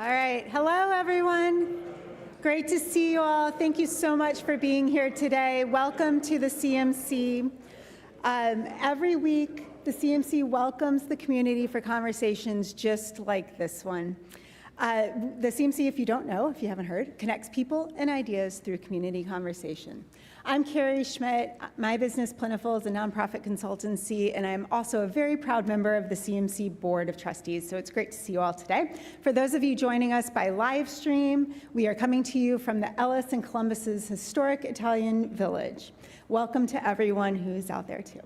All right, hello everyone. Great to see you all. Thank you so much for being here today. Welcome to the CMC. Every week, the CMC welcomes the community for conversations just like this one. The CMC, if you don't know, if you haven't heard, connects people and ideas through community conversation. I'm Carrie Schmidt. My business, Plentiful, is a nonprofit consultancy, and I'm also a very proud member of the CMC Board of Trustees, so it's great to see you all today. For those of you joining us by live stream, we are coming to you from the Ellis and Columbus's historic Italian village. Welcome to everyone who's out there too.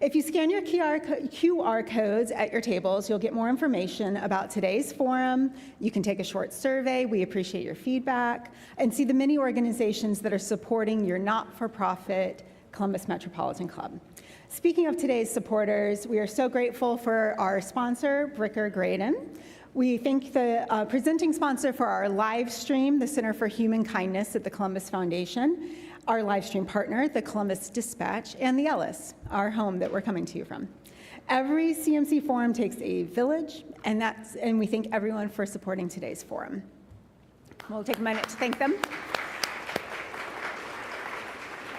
If you scan your QR codes at your tables, you'll get more information about today's forum. You can take a short survey. We appreciate your feedback, and see the many organizations that are supporting your not-for-profit Columbus Metropolitan Club. Speaking of today's supporters, we are so grateful for our sponsor, Bricker Graydon. We thank the presenting sponsor for our live stream, the Center for Human Kindness at the Columbus Foundation, our live stream partner, the Columbus Dispatch, and the Ellis, our home that we're coming to you from. Every CMC forum takes a village, and we thank everyone for supporting today's forum. We'll take a minute to thank them.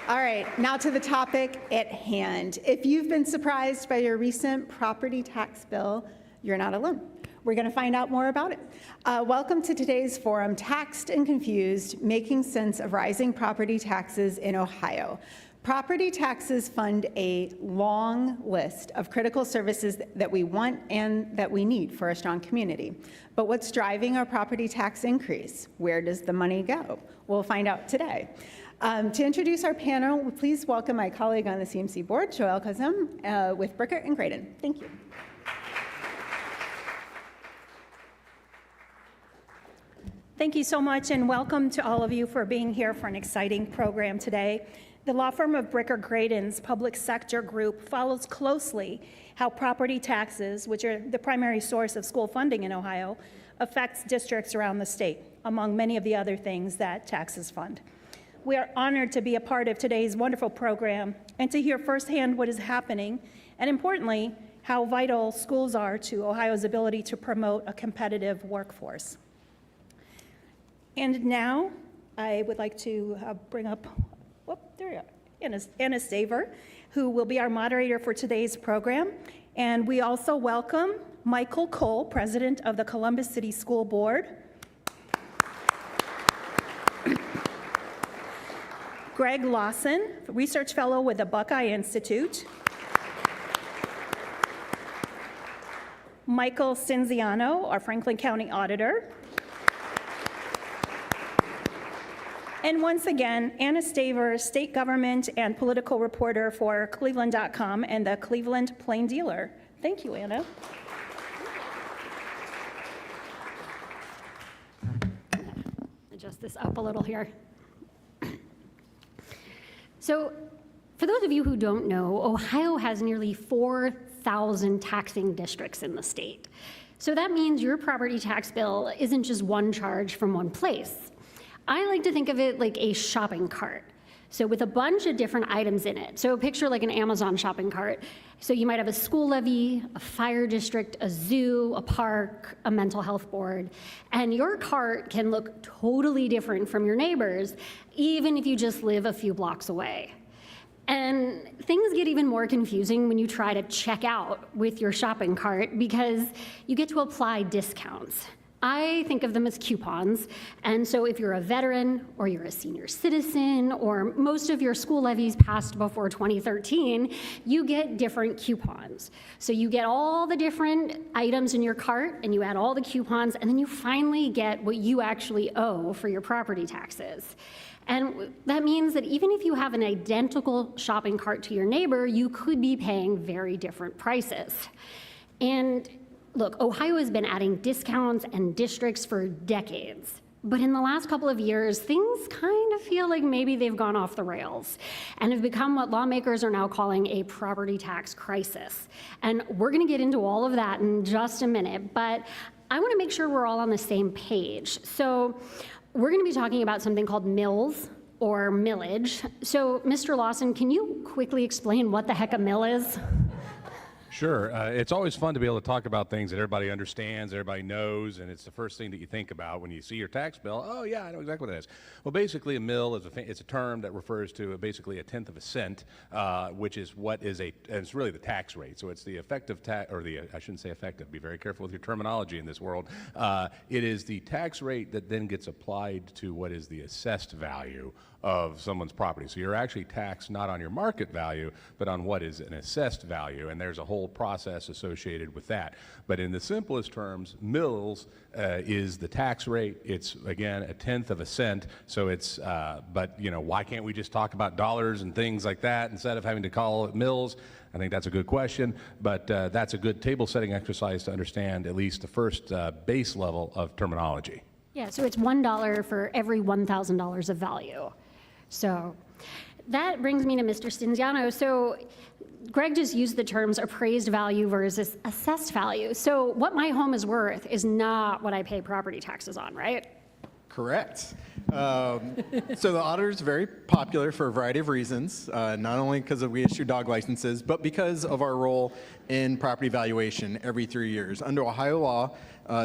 All right, now to the topic at hand. If you've been surprised by your recent property tax bill, you're not alone. We're going to find out more about it. Welcome to today's forum, Taxed and Confused, Making Sense of Rising Property Taxes in Ohio. Property taxes fund a long list of critical services that we want and that we need for a strong community. But what's driving our property tax increase? Where does the money go? We'll find out today. To introduce our panel, please welcome my colleague on the CMC board, Joelle Kazem, with Bricker and Graydon. Thank you. Thank you so much, and welcome to all of you for being here for an exciting program today. The law firm of Bricker Graydon's public sector group follows closely how property taxes, which are the primary source of school funding in Ohio, affects districts around the state, among many of the other things that taxes fund. We are honored to be a part of today's wonderful program and to hear firsthand what is happening, and importantly, how vital schools are to Ohio's ability to promote a competitive workforce. And now, I would like to bring up, there we are, Anna Staver, who will be our moderator for today's program. And we also welcome Michael Cole, President of the Columbus City School Board, Greg Lawson, Research Fellow with the Buckeye Institute, Michael Stinziano, our Franklin County Auditor, and once again, Anna Staver, state government and political reporter for Cleveland.com and the Cleveland Plain Dealer. Thank you, Anna. Adjust this up a little here. So, for those of you who don't know, Ohio has nearly 4,000 taxing districts in the state. So that means your property tax bill isn't just one charge from one place. I like to think of it like a shopping cart. So with a bunch of different items in it. So picture like an Amazon shopping cart. So you might have a school levy, a fire district, a zoo, a park, a mental health board. And your cart can look totally different from your neighbor's, even if you just live a few blocks away. And things get even more confusing when you try to check out with your shopping cart because you get to apply discounts. I think of them as coupons, and so if you're a veteran, or you're a senior citizen, or most of your school levies passed before 2013, you get different coupons. So you get all the different items in your cart, and you add all the coupons, and then you finally get what you actually owe for your property taxes. And that means that even if you have an identical shopping cart to your neighbor, you could be paying very different prices. And look, Ohio has been adding discounts and districts for decades, but in the last couple of years, things kind of feel like maybe they've gone off the rails and have become what lawmakers are now calling a property tax crisis. And we're gonna get into all of that in just a minute, but I wanna make sure we're all on the same page. So we're gonna be talking about something called mills or millage. So Mr. Lawson, can you quickly explain what the heck a mill is? Sure. It's always fun to be able to talk about things that everybody understands, everybody knows, and it's the first thing that you think about when you see your tax bill. Oh, yeah, I know exactly what that is. Well, basically, a mill is it's a term that refers to basically a tenth of a cent, which is what is and it's really the tax rate. So it's the effective tax, or I shouldn't say effective, be very careful with your terminology in this world. It is the tax rate that then gets applied to what is the assessed value of someone's property. So you're actually taxed not on your market value, but on what is an assessed value, and there's a whole process associated with that. But in the simplest terms, mills is the tax rate. It's, again, a tenth of a cent, so it's, but, you know, why can't we just talk about dollars and things like that instead of having to call it mills? I think that's a good question, but that's a good table-setting exercise to understand at least the first base level of terminology. Yeah, so it's $1 for every $1,000 of value. So that brings me to Mr. Stinziano. So Greg just used the terms appraised value versus assessed value. So what my home is worth is not what I pay property taxes on, right? Correct. So the auditor is very popular for a variety of reasons, not only because we issue dog licenses, but because of our role in property valuation every 3 years. Under Ohio law,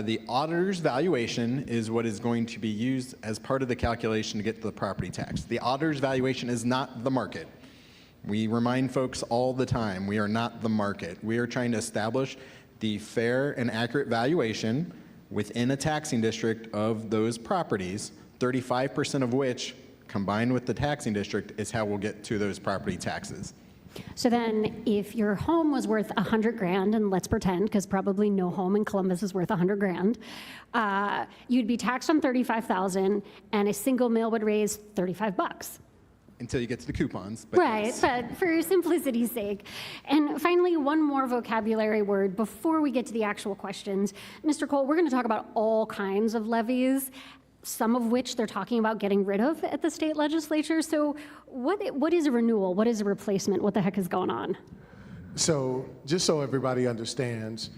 the auditor's valuation is what is going to be used as part of the calculation to get the property tax. The auditor's valuation is not the market. We remind folks all the time, we are not the market. We are trying to establish the fair and accurate valuation within a taxing district of those properties, 35% of which, combined with the taxing district, is how we'll get to those property taxes. So then if your home was worth 100 grand, and let's pretend, because probably no home in Columbus is worth 100 grand, you'd be taxed on 35,000 and a single mill would raise 35 bucks. Until you get to the coupons. But Right, yes. but for simplicity's sake. And finally, one more vocabulary word before we get to the actual questions. Mr. Cole, we're going to talk about all kinds of levies, some of which they're talking about getting rid of at the state legislature. So what is a renewal? What is a replacement? What the heck is going on? So just so everybody understands,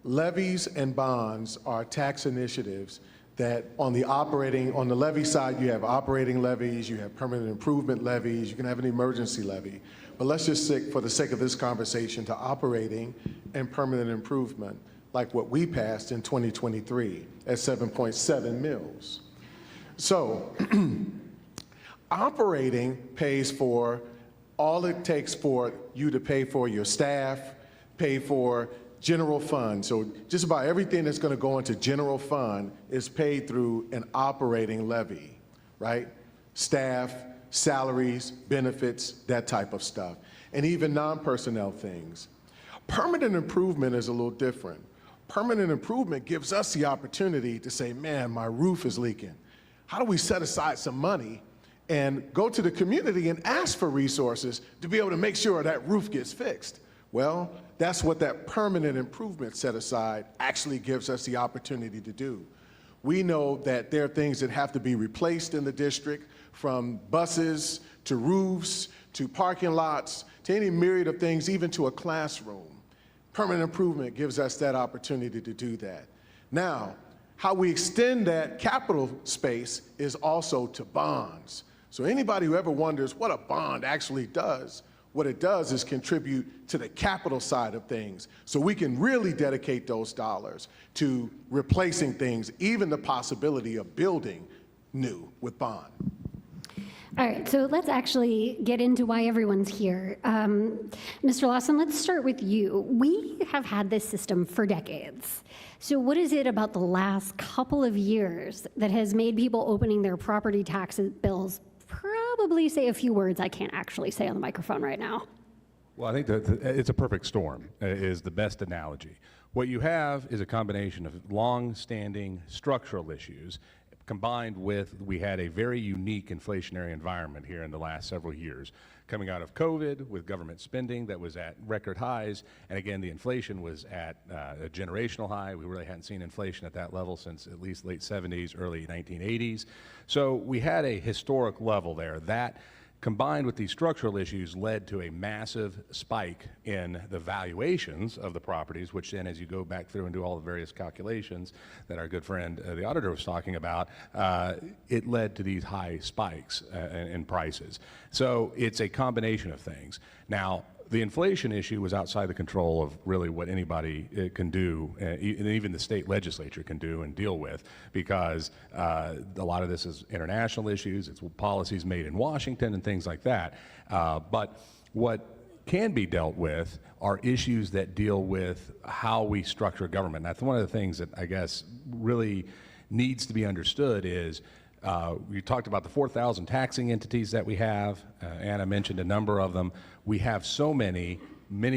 levies and bonds are tax initiatives that on the levy side, you have operating levies, you have permanent improvement levies, you can have an emergency levy. But let's just stick, for the sake of this conversation, to operating and permanent improvement, like what we passed in 2023 at 7.7 mils. So operating pays for all it takes for you to pay for your staff, pay for general fund. So just about everything that's going to go into general fund is paid through an operating levy, right? Staff, salaries, benefits, that type of stuff, and even non-personnel things. Permanent improvement is a little different. Permanent improvement gives us the opportunity to say, man, my roof is leaking. How do we set aside some money and go to the community and ask for resources to be able to make sure that roof gets fixed? Well, that's what that permanent improvement set aside actually gives us the opportunity to do. We know that there are things that have to be replaced in the district, from buses to roofs to parking lots to any myriad of things, even to a classroom. Permanent improvement gives us that opportunity to do that. Now, how we extend that capital space is also to bonds. So anybody who ever wonders what a bond actually does, what it does is contribute to the capital side of things. So we can really dedicate those dollars to replacing things, even the possibility of building new with bond. All right, so let's actually get into why everyone's here. Mr. Lawson, let's start with you. We have had this system for decades. So what is it about the last couple of years that has made people opening their property tax bills probably say a few words I can't actually say on the microphone right now? Well, I think that it's a perfect storm is the best analogy. What you have is a combination of long-standing structural issues combined with, we had a very unique inflationary environment here in the last several years, coming out of COVID with government spending that was at record highs, and again, the inflation was at a generational high. We really hadn't seen inflation at that level since at least late 70s, early 1980s. So we had a historic level there. That, combined with these structural issues, led to a massive spike in the valuations of the properties, which then, as you go back through and do all the various calculations that our good friend, the auditor, was talking about, it led to these high spikes in prices. So it's a combination of things. Now, the inflation issue was outside the control of really what anybody can do, and even the state legislature can do and deal with, because a lot of this is international issues, it's policies made in Washington and things like that. But what can be dealt with are issues that deal with how we structure government. That's one of the things that I guess really needs to be understood is we talked about the 4,000 taxing entities that we have. Anna mentioned a number of them. We have so many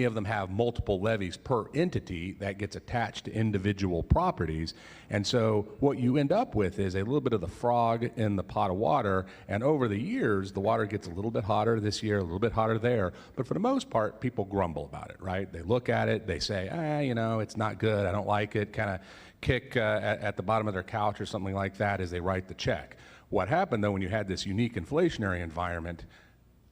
of them have multiple levies per entity that gets attached to individual properties. And so what you end up with is a little bit of the frog in the pot of water, and over the years, the water gets a little bit hotter this year, a little bit hotter there, but for the most part, people grumble about it, right? They look at it, they say, it's not good, I don't like it, kind of kick at the bottom of their couch or something like that as they write the check. What happened, though, when you had this unique inflationary environment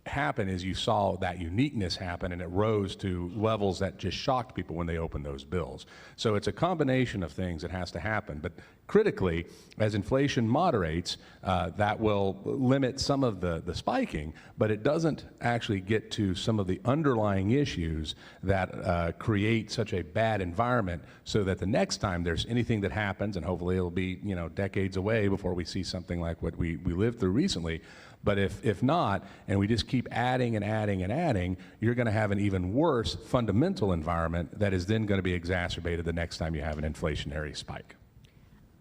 happen is you saw that uniqueness happen, and it rose to levels that just shocked people when they opened those bills. So it's a combination of things that has to happen. But critically, as inflation moderates, that will limit some of the spiking, but it doesn't actually get to some of the underlying issues that create such a bad environment, so that the next time there's anything that happens, and hopefully it'll be decades away before we see something like what we lived through recently. But if not, and we just keep adding and adding and adding, you're going to have an even worse fundamental environment that is then going to be exacerbated the next time you have an inflationary spike.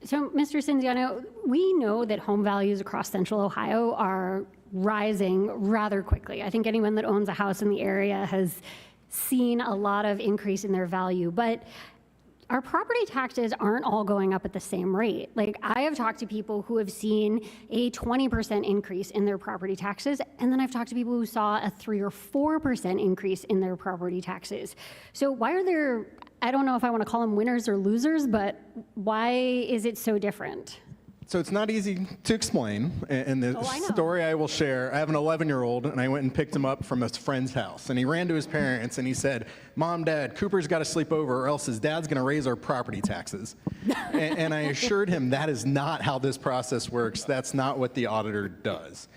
So, Mr. Stinziano, we know that home values across central Ohio are rising rather quickly. I think anyone that owns a house in the area has seen a lot of increase in their value, but our property taxes aren't all going up at the same rate. Like, I have talked to people who have seen a 20% increase in their property taxes, and then I've talked to people who saw a 3 or 4% increase in their property taxes. So why are there, I don't know if I want to call them winners or losers, but why is it so different? So it's not easy to explain, and the story I will share, I have an 11-year-old, and I went and picked him up from a friend's house, and he ran to his parents, and he said, "Mom, Dad, Cooper's got to sleep over, or else his dad's going to raise our property taxes." and I assured him that is not how this process works. That's not what the auditor does.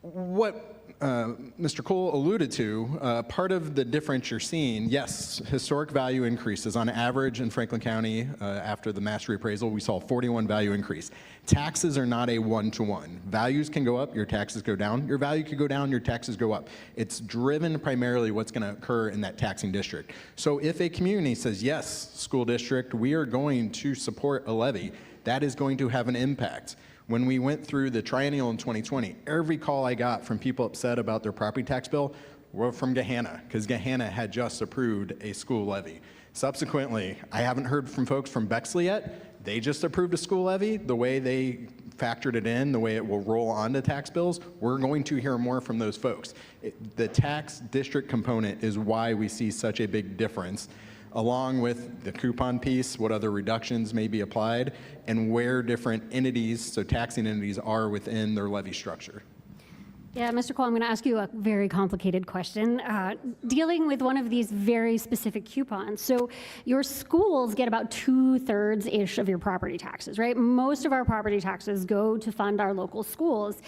What Mr. Cole alluded to, part of the difference you're seeing, yes, historic value increases. On average in Franklin County, after the mastery appraisal, we saw 41 value increase. Taxes are not a one-to-one. Values can go up, your taxes go down. Your value could go down, your taxes go up. It's driven primarily what's going to occur in that taxing district. So if a community says, yes, school district, we are going to support a levy, that is going to have an impact. When we went through the triennial in 2020, every call I got from people upset about their property tax bill were from Gahanna, because Gahanna had just approved a school levy. Subsequently, I haven't heard from folks from Bexley yet. They just approved a school levy. The way they factored it in, the way it will roll onto tax bills, we're going to hear more from those folks. The tax district component is why we see such a big difference, along with the coupon piece, what other reductions may be applied, and where different entities, so taxing entities, are within their levy structure. Yeah, Mr. Cole, I'm going to ask you a very complicated question, dealing with one of these very specific coupons. So your schools get about 2/3-ish of your property taxes, right? Most of our property taxes go to fund our local schools.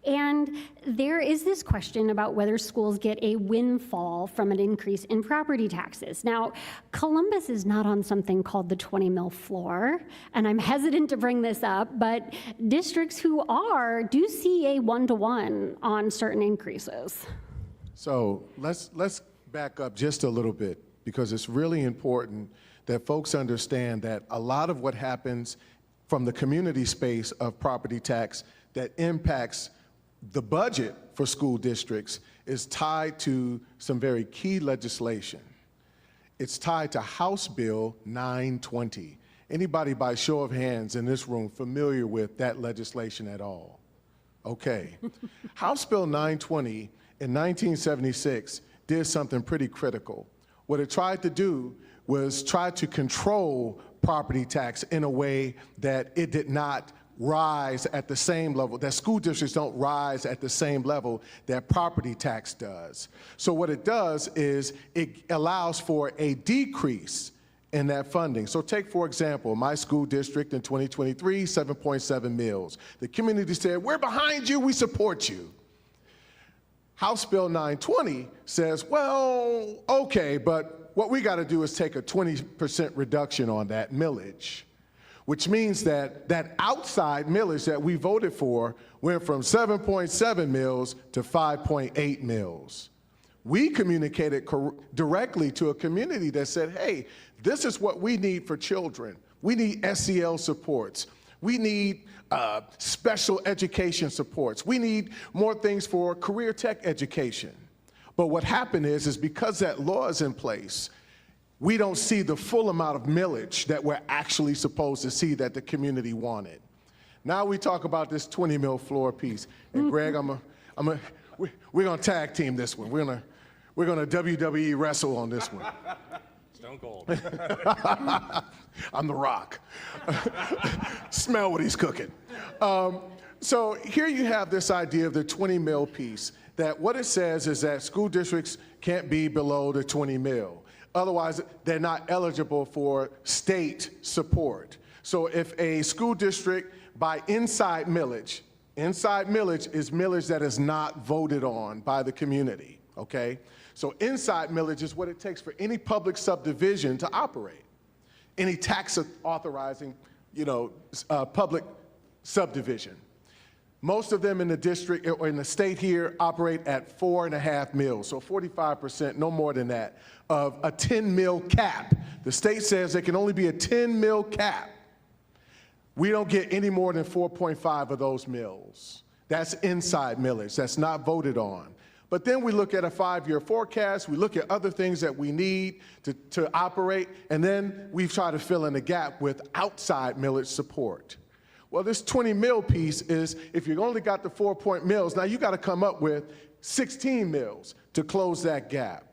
And there is this question about whether schools get a windfall from an increase in property taxes. Now, Columbus is not on something called the 20 mil floor, and I'm hesitant to bring this up, but districts who are do see a one-to-one on certain increases. So let's back up just a little bit, because it's really important that folks understand that a lot of what happens from the community space of property tax that impacts the budget for school districts is tied to some very key legislation. It's tied to House Bill 920. Anybody by show of hands in this room familiar with that legislation at all? Okay. House Bill 920 in 1976 did something pretty critical. What it tried to do was try to control property tax in a way that it did not rise at the same level, that school districts don't rise at the same level that property tax does. So what it does is it allows for a decrease in that funding. So take, for example, my school district in 2023, 7.7 mills. The community said, "We're behind you, we support you." House Bill 920 says, well, okay, but what we got to do is take a 20% reduction on that millage, which means that that outside millage that we voted for went from 7.7 mils to 5.8 mils. We communicated directly to a community that said, hey, this is what we need for children. We need SEL supports. We need special education supports. We need more things for career tech education. But what happened is because that law is in place, we don't see the full amount of millage that we're actually supposed to see that the community wanted. Now we talk about this 20 mil floor piece. And Greg, we're gonna tag team this one. We're gonna WWE wrestle on this one. Stone Cold. I'm the Rock. Smell what he's cooking. So here you have this idea of the 20 mil piece, that what it says is that school districts can't be below the 20 mil. Otherwise, they're not eligible for state support. So if a school district by inside millage is millage that is not voted on by the community, okay? So inside millage is what it takes for any public subdivision to operate. Any tax authorizing, public subdivision. Most of them in the district or in the state here operate at 4.5 mils, so 45%, no more than that, of a 10 mil cap. The state says there can only be a 10 mil cap. We don't get any more than 4.5 of those mills. That's inside millage, that's not voted on. But then we look at a 5-year forecast, we look at other things that we need to operate, and then we try to fill in the gap with outside millage support. Well, this 20 mil piece is, if you only got the 4 mills, now you got to come up with 16 mills to close that gap.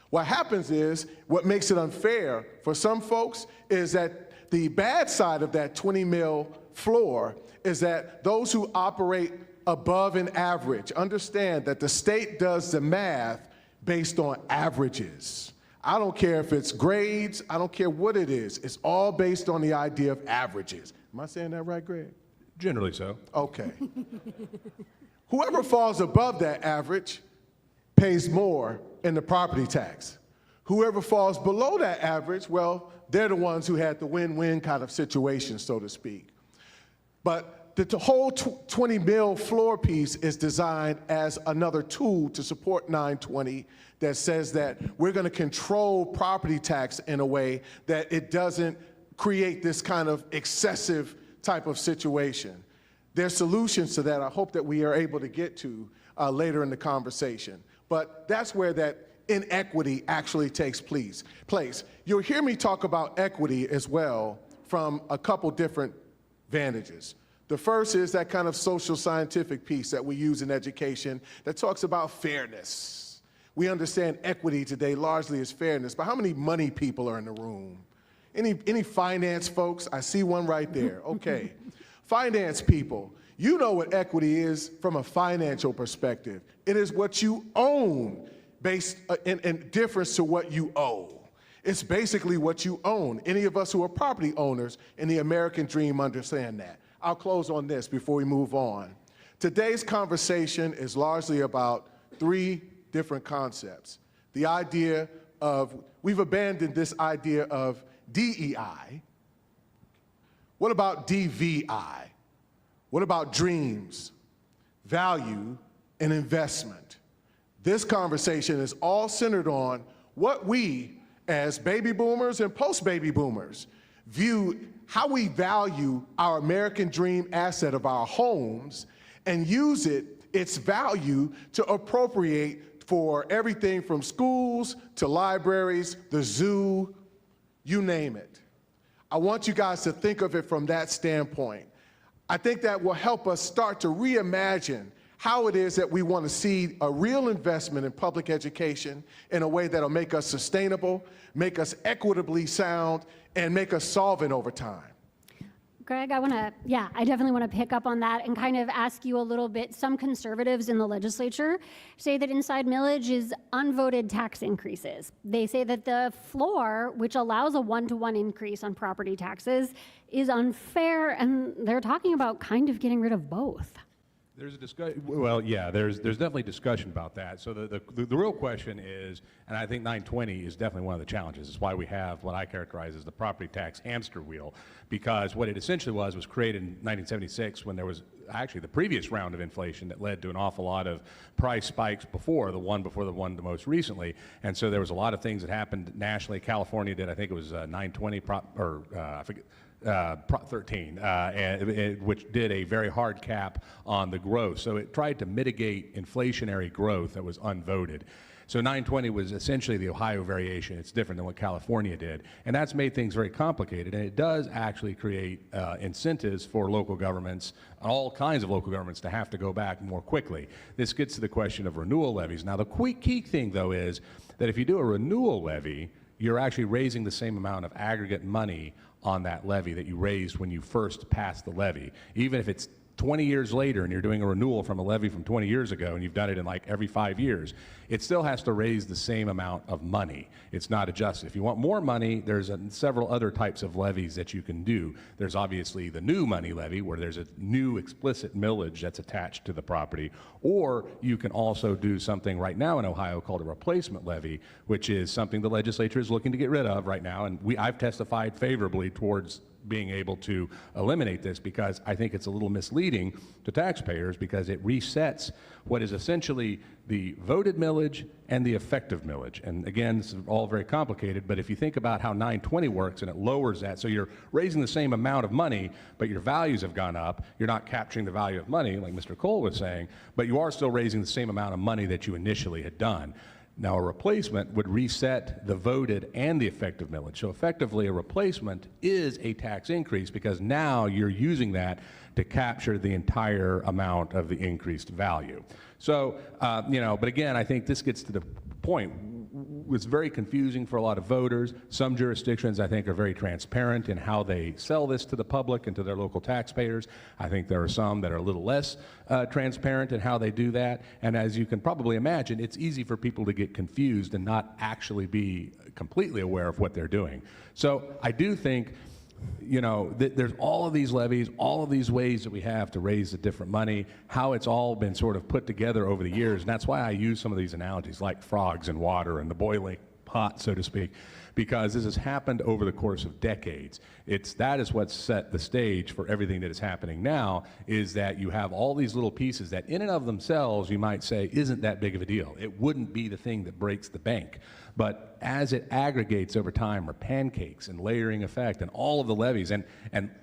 What happens is, what makes it unfair for some folks is that the bad side of that 20 mil floor is that those who operate above an average understand that the state does the math based on averages. I don't care if it's grades, I don't care what it is. It's all based on the idea of averages. Am I saying that right, Greg? Generally so. Okay. Whoever falls above that average pays more in the property tax. Whoever falls below that average, well, they're the ones who had the win-win kind of situation, so to speak. But the whole 20 mil floor piece is designed as another tool to support 920 that says that we're going to control property tax in a way that it doesn't create this kind of excessive type of situation. There's solutions to that I hope that we are able to get to later in the conversation. But that's where that inequity actually takes place. You'll hear me talk about equity as well from a couple different vantages. The first is that kind of social scientific piece that we use in education that talks about fairness. We understand equity today largely as fairness, but how many money people are in the room? Any finance folks? I see one right there. Okay. Finance people, you know what equity is from a financial perspective. It is what you own based in difference to what you owe. It's basically what you own. Any of us who are property owners in the American dream understand that. I'll close on this before we move on. Today's conversation is largely about 3 different concepts. The idea of, we've abandoned this idea of DEI. What about DVI? What about dreams, value, and investment? This conversation is all centered on what we, as baby boomers and post-baby boomers, view how we value our American dream asset of our homes and use its value to appropriate for everything from schools to libraries, the zoo, you name it. I want you guys to think of it from that standpoint. I think that will help us start to reimagine how it is that we want to see a real investment in public education in a way that'll make us sustainable, make us equitably sound, and make us solvent over time. Greg, I definitely want to pick up on that and kind of ask you a little bit. Some conservatives in the legislature say that inside millage is unvoted tax increases. They say that the floor, which allows a 1-to-1 increase on property taxes, is unfair, and they're talking about kind of getting rid of both. There's a discussion. Well, yeah, there's definitely discussion about that. So the real question is, and I think 920 is definitely one of the challenges. It's why we have what I characterize as the property tax hamster wheel, because what it essentially was created in 1976 when there was actually the previous round of inflation that led to an awful lot of price spikes before the one the most recently. And so there was a lot of things that happened nationally. California did, I think it was 920 I forget. Prop 13, which did a very hard cap on the growth. So it tried to mitigate inflationary growth that was unvoted. So 920 was essentially the Ohio variation. It's different than what California did. And that's made things very complicated. And it does actually create incentives for local governments, all kinds of local governments, to have to go back more quickly. This gets to the question of renewal levies. Now, the key thing, though, is that if you do a renewal levy, you're actually raising the same amount of aggregate money on that levy that you raised when you first passed the levy. Even if it's 20 years later and you're doing a renewal from a levy from 20 years ago and you've done it in like every 5 years, it still has to raise the same amount of money. It's not adjusted. If you want more money, there's several other types of levies that you can do. There's obviously the new money levy, where there's a new explicit millage that's attached to the property, or you can also do something right now in Ohio called a replacement levy, which is something the legislature is looking to get rid of right now, and I've testified favorably towards being able to eliminate this, because I think it's a little misleading to taxpayers, because it resets what is essentially the voted millage and the effective millage. And again, this is all very complicated, but if you think about how 920 works, and it lowers that, so you're raising the same amount of money, but your values have gone up. You're not capturing the value of money, like Mr. Cole was saying, but you are still raising the same amount of money that you initially had done. Now, a replacement would reset the voted and the effective millage. So effectively, a replacement is a tax increase, because now you're using that to capture the entire amount of the increased value. So, but again, I think this gets to the point. It's very confusing for a lot of voters. Some jurisdictions, I think, are very transparent in how they sell this to the public and to their local taxpayers. I think there are some that are a little less transparent in how they do that. And as you can probably imagine, it's easy for people to get confused and not actually be completely aware of what they're doing. So I do think, there's all of these levies, all of these ways that we have to raise the different money, how it's all been sort of put together over the years. And that's why I use some of these analogies like frogs in water and the boiling pot, so to speak, because this has happened over the course of decades. That is what's set the stage for everything that is happening now, is that you have all these little pieces that in and of themselves you might say isn't that big of a deal. It wouldn't be the thing that breaks the bank. But as it aggregates over time, or pancakes and layering effect and all of the levies, and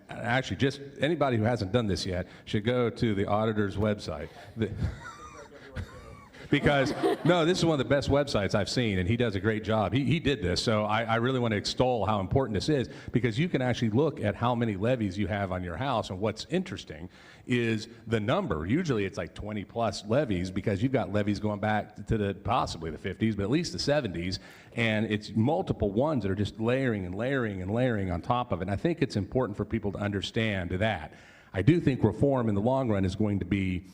actually just anybody who hasn't done this yet should go to the auditor's website. Because, no, this is one of the best websites I've seen, and he does a great job. He did this, so I really want to extol how important this is, because you can actually look at how many levies you have on your house, and what's interesting is the number. Usually it's like 20 plus levies, because you've got levies going back to possibly the 50s, but at least the 70s, and it's multiple ones that are just layering and layering and layering on top of it. And I think it's important for people to understand that. I do think reform in the long run is going to be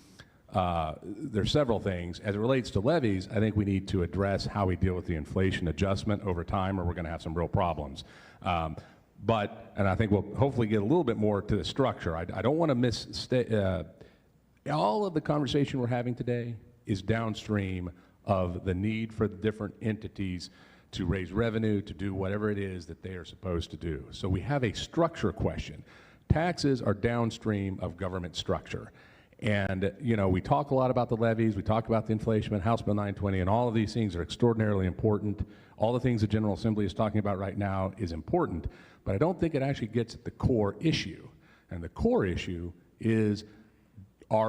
there's several things. As it relates to levies, I think we need to address how we deal with the inflation adjustment over time, or we're going to have some real problems. And I think we'll hopefully get a little bit more to the structure. I don't want to misstate, all of the conversation we're having today is downstream of the need for the different entities to raise revenue, to do whatever it is that they are supposed to do. So we have a structure question. Taxes are downstream of government structure. And, we talk a lot about the levies, we talk about the inflation, House Bill 920, and all of these things are extraordinarily important. All the things the General Assembly is talking about right now is important, but I don't think it actually gets at the core issue. And the core issue is,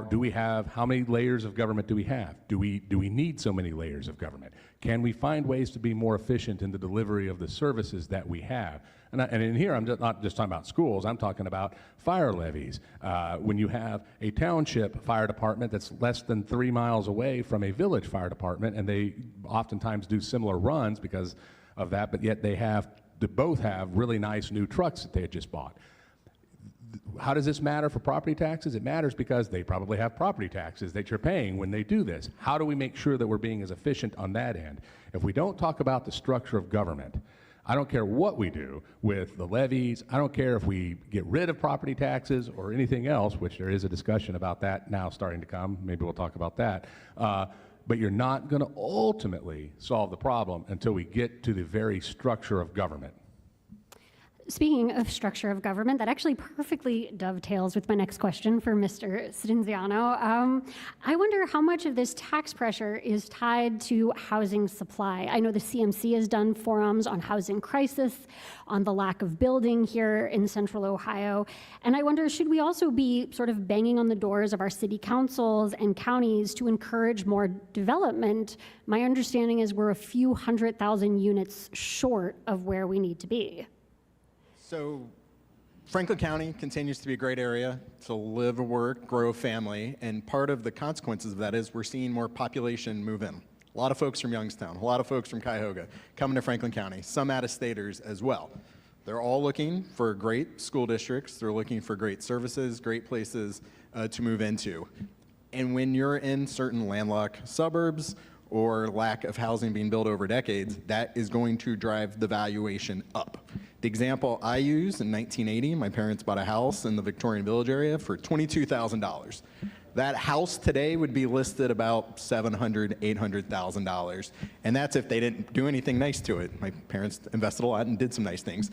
do we have, how many layers of government do we have? Do we need so many layers of government? Can we find ways to be more efficient in the delivery of the services that we have? And in here, I'm not just talking about schools, I'm talking about fire levies. When you have a township fire department that's less than 3 miles away from a village fire department, and they oftentimes do similar runs because of that, but yet they both have really nice new trucks that they had just bought. How does this matter for property taxes? It matters because they probably have property taxes that you're paying when they do this. How do we make sure that we're being as efficient on that end? If we don't talk about the structure of government, I don't care what we do with the levies. I don't care if we get rid of property taxes or anything else, which there is a discussion about that now starting to come. Maybe we'll talk about that. But you're not going to ultimately solve the problem until we get to the very structure of government. Speaking of structure of government, that actually perfectly dovetails with my next question for Mr. Stinziano. I wonder how much of this tax pressure is tied to housing supply. I know the CMC has done forums on housing crisis, on the lack of building here in central Ohio. And I wonder, should we also be sort of banging on the doors of our city councils and counties to encourage more development? My understanding is we're a few 100,000 units short of where we need to be. So Franklin County continues to be a great area to live, work, grow a family, and part of the consequences of that is we're seeing more population move in. A lot of folks from Youngstown, a lot of folks from Cuyahoga coming to Franklin County, some out-of-staters as well. They're all looking for great school districts, they're looking for great services, great places to move into. And when you're in certain landlocked suburbs or lack of housing being built over decades, that is going to drive the valuation up. The example I use, in 1980, my parents bought a house in the Victorian Village area for $22,000. That house today would be listed about $700,000, $800,000, and that's if they didn't do anything nice to it. My parents invested a lot and did some nice things.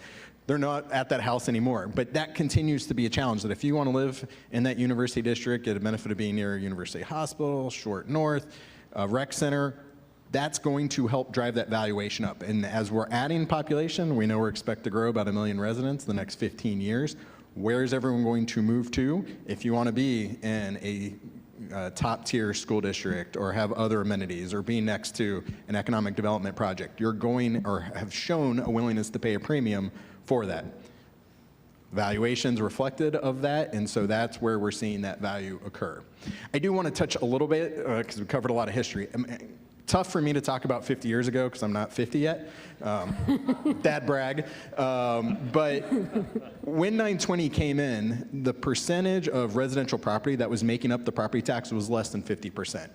They're not at that house anymore, but that continues to be a challenge, that if you want to live in that university district, get a benefit of being near a university hospital, short north, rec center, that's going to help drive that valuation up. And as we're adding population, we know we're expected to grow about 1 million residents the next 15 years. Where is everyone going to move to if you want to be in a top-tier school district or have other amenities or be next to an economic development project? You're going or have shown a willingness to pay a premium for that. Valuations reflected of that, and so that's where we're seeing that value occur. I do want to touch a little bit, because we covered a lot of history. Tough for me to talk about 50 years ago because I'm not 50 yet. Dad brag. But when 920 came in, the percentage of residential property that was making up the property tax was less than 50%.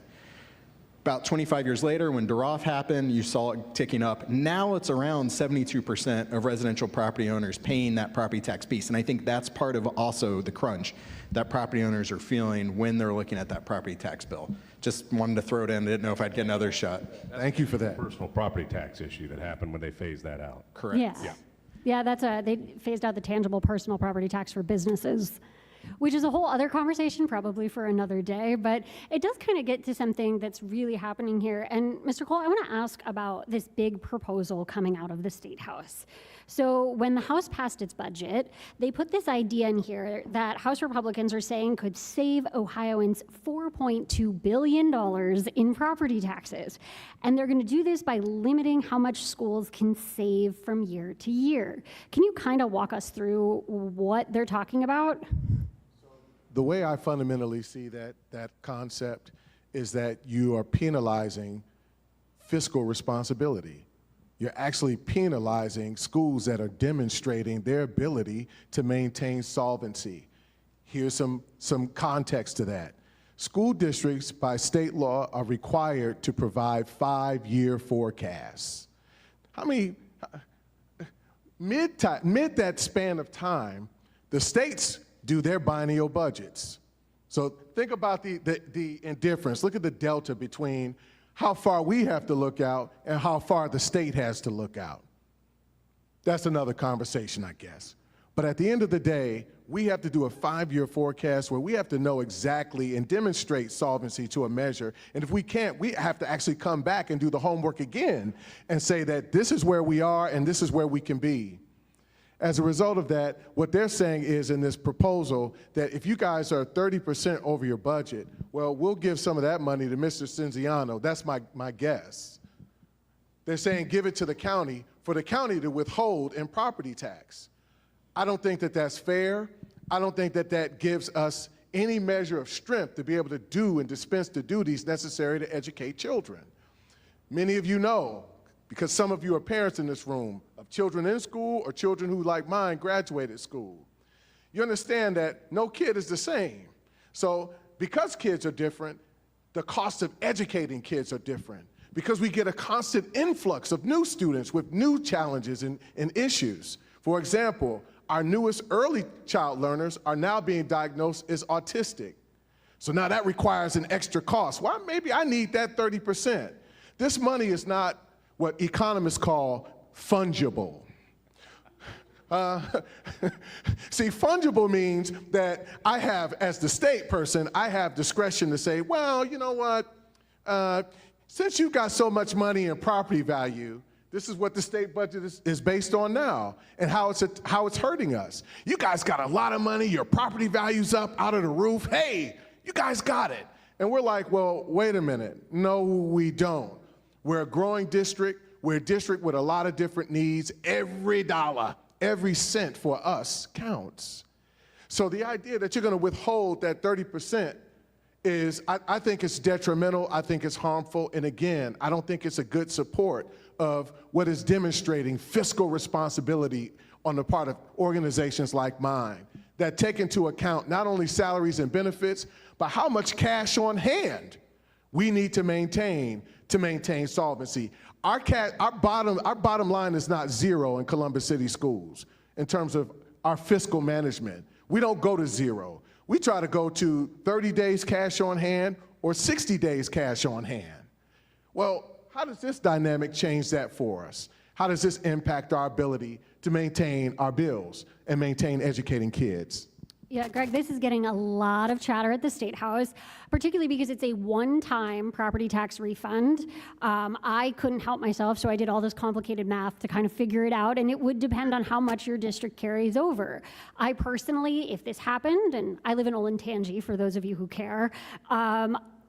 About 25 years later, when Duroff happened, you saw it ticking up. Now it's around 72% of residential property owners paying that property tax piece. And I think that's part of also the crunch that property owners are feeling when they're looking at that property tax bill. Just wanted to throw it in. Didn't know if I'd get another shot. Thank you for that. Personal property tax issue that happened when they phased that out. Correct. Yes. Yeah. Yeah, they phased out the tangible personal property tax for businesses, which is a whole other conversation probably for another day, but it does kind of get to something that's really happening here. And Mr. Cole, I want to ask about this big proposal coming out of the State House. So when the House passed its budget, they put this idea in here that House Republicans are saying could save Ohioans $4.2 billion in property taxes. And they're going to do this by limiting how much schools can save from year to year. Can you kind of walk us through what they're talking about? The way I fundamentally see that concept is that you are penalizing fiscal responsibility. You're actually penalizing schools that are demonstrating their ability to maintain solvency. Here's some context to that. School districts, by state law, are required to provide 5-year forecasts. How many, mid that span of time, the states do their biennial budgets. So think about the indifference. Look at the delta between how far we have to look out and how far the state has to look out. That's another conversation, I guess. But at the end of the day, we have to do a 5-year forecast where we have to know exactly and demonstrate solvency to a measure. And if we can't, we have to actually come back and do the homework again and say that this is where we are and this is where we can be. As a result of that, what they're saying is in this proposal that if you guys are 30% over your budget, well, we'll give some of that money to Mr. Stinziano. That's my guess. They're saying give it to the county for the county to withhold in property tax. I don't think that that's fair. I don't think that that gives us any measure of strength to be able to do and dispense the duties necessary to educate children. Many of you know, because some of you are parents in this room, of children in school or children who, like mine, graduated school. You understand that no kid is the same. So because kids are different, the cost of educating kids are different. because we get a constant influx of new students with new challenges and issues. For example, our newest early child learners are now being diagnosed as autistic. So now that requires an extra cost. Well, maybe I need that 30%. This money is not what economists call fungible. See, fungible means that I have, as the state person, I have discretion to say, well, you know what, since you've got so much money in property value, this is what the state budget is based on now and how it's hurting us. You guys got a lot of money, your property value's up out of the roof. Hey, you guys got it. And we're like, well, wait a minute. No, we don't. We're a growing district. We're a district with a lot of different needs. Every dollar, every cent for us counts. So the idea that you're going to withhold that 30% is, I think it's detrimental. I think it's harmful. And again, I don't think it's a good support of what is demonstrating fiscal responsibility on the part of organizations like mine that take into account not only salaries and benefits, but how much cash on hand we need to maintain solvency. Our bottom line is not zero in Columbus City Schools in terms of our fiscal management. We don't go to zero. We try to go to 30 days cash on hand or 60 days cash on hand. Well, how does this dynamic change that for us? How does this impact our ability to maintain our bills and maintain educating kids? Yeah, Greg, this is getting a lot of chatter at the State House, particularly because it's a one-time property tax refund. I couldn't help myself, so I did all this complicated math to kind of figure it out, and it would depend on how much your district carries over. I personally, if this happened, and I live in Olentangy, for those of you who care,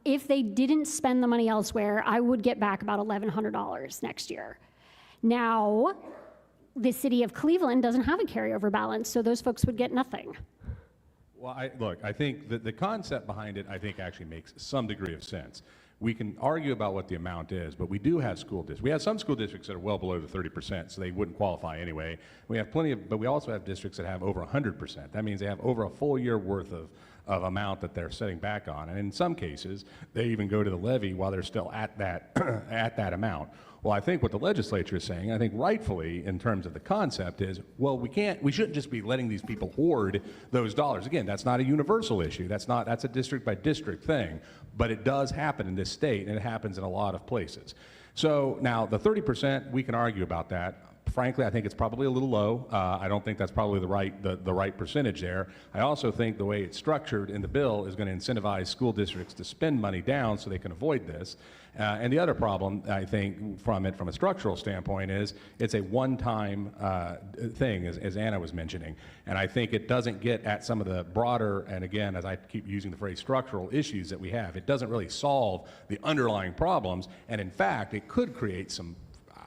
if they didn't spend the money elsewhere, I would get back about $1,100 next year. Now, the city of Cleveland doesn't have a carryover balance, so those folks would get nothing. Well, I think that the concept behind it, I think, actually makes some degree of sense. We can argue about what the amount is, but we do have school districts. We have some school districts that are well below the 30%, so they wouldn't qualify anyway. We have plenty of, but we also have districts that have over 100%. That means they have over a full year worth of amount that they're setting back on. And in some cases, they even go to the levy while they're still at that, at that amount. Well, I think what the legislature is saying, I think rightfully in terms of the concept is, well, we shouldn't just be letting these people hoard those dollars. Again, that's not a universal issue. That's a district by district thing, but it does happen in this state and it happens in a lot of places. So now the 30%, we can argue about that. Frankly, I think it's probably a little low. I don't think that's probably the right percentage there. I also think the way it's structured in the bill is going to incentivize school districts to spend money down so they can avoid this. And the other problem, I think, from a structural standpoint is it's a one-time thing, as Anna was mentioning. And I think it doesn't get at some of the broader, and again, as I keep using the phrase structural issues that we have, it doesn't really solve the underlying problems. And in fact, it could create some,